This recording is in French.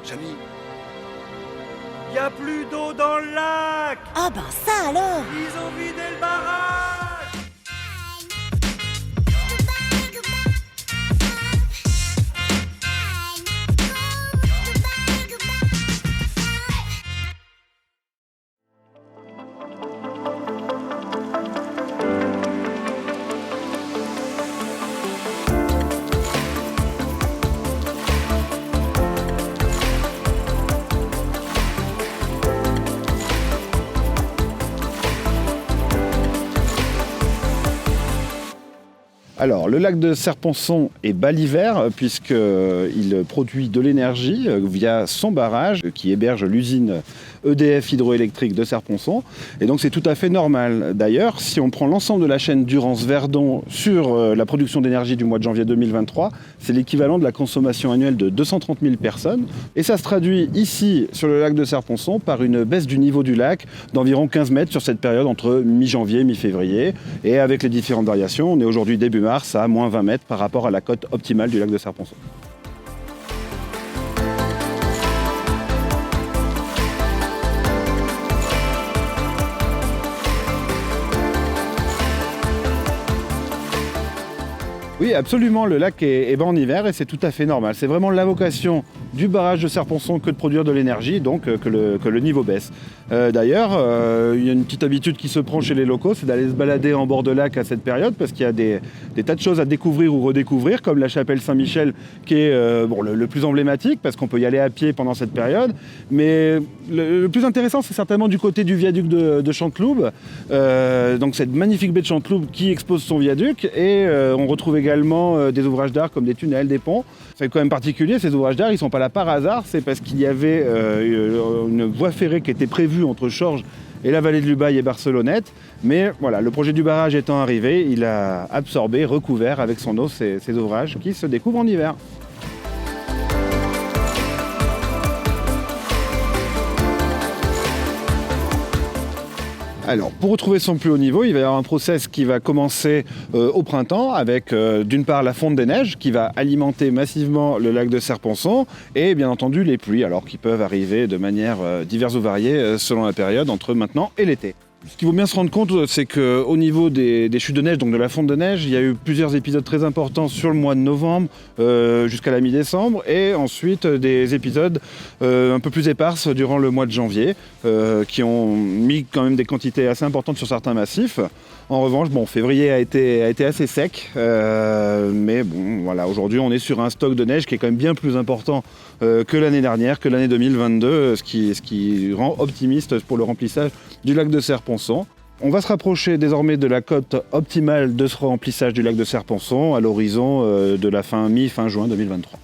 Jamy, y a plus d'eau dans le lac. Ah ben ça alors! Ils ont vidé le barrage. Alors, le lac de Serponçon est bas l'hiver puisqu'il produit de l'énergie via son barrage qui héberge l'usine EDF hydroélectrique de Serponçon. Et donc c'est tout à fait normal. D'ailleurs, si on prend l'ensemble de la chaîne Durance-Verdon sur la production d'énergie du mois de janvier 2023, c'est l'équivalent de la consommation annuelle de 230 000 personnes. Et ça se traduit ici, sur le lac de Serponçon, par une baisse du niveau du lac d'environ 15 mètres sur cette période entre mi-janvier et mi-février. Et avec les différentes variations, on est aujourd'hui début mars à moins 20 mètres par rapport à la cote optimale du lac de Serponçon. Oui, absolument, le lac est bas en hiver et c'est tout à fait normal. C'est vraiment la vocation du barrage de Serponçon que de produire de l'énergie, donc que le niveau baisse. D'ailleurs, il y a une petite habitude qui se prend chez les locaux, c'est d'aller se balader en bord de lac à cette période parce qu'il y a des tas de choses à découvrir ou redécouvrir, comme la chapelle Saint-Michel qui est le plus emblématique parce qu'on peut y aller à pied pendant cette période. Mais le plus intéressant, c'est certainement du côté du viaduc de Chanteloube. Donc cette magnifique baie de Chanteloube qui expose son viaduc et on retrouve également des ouvrages d'art comme des tunnels, des ponts. C'est quand même particulier, ces ouvrages d'art, ils ne sont pas là par hasard, c'est parce qu'il y avait une voie ferrée qui était prévue entre Chorges et la vallée de l'Ubaye et Barcelonnette. Mais voilà, le projet du barrage étant arrivé, il a absorbé, recouvert avec son eau ces ouvrages qui se découvrent en hiver. Alors, pour retrouver son plus haut niveau, il va y avoir un process qui va commencer au printemps avec d'une part la fonte des neiges qui va alimenter massivement le lac de Serponçon et bien entendu les pluies, alors qui peuvent arriver de manière diverse ou variée selon la période entre maintenant et l'été. Ce qu'il faut bien se rendre compte, c'est qu'au niveau des chutes de neige, donc de la fonte de neige, il y a eu plusieurs épisodes très importants sur le mois de novembre jusqu'à la mi-décembre et ensuite des épisodes un peu plus éparses durant le mois de janvier qui ont mis quand même des quantités assez importantes sur certains massifs. En revanche, février a été assez sec, mais bon, voilà, aujourd'hui on est sur un stock de neige qui est quand même bien plus important que l'année dernière, que l'année 2022, ce qui rend optimiste pour le remplissage du lac de Serponçon. On va se rapprocher désormais de la cote optimale de ce remplissage du lac de Serponçon à l'horizon de la mi-fin juin 2023.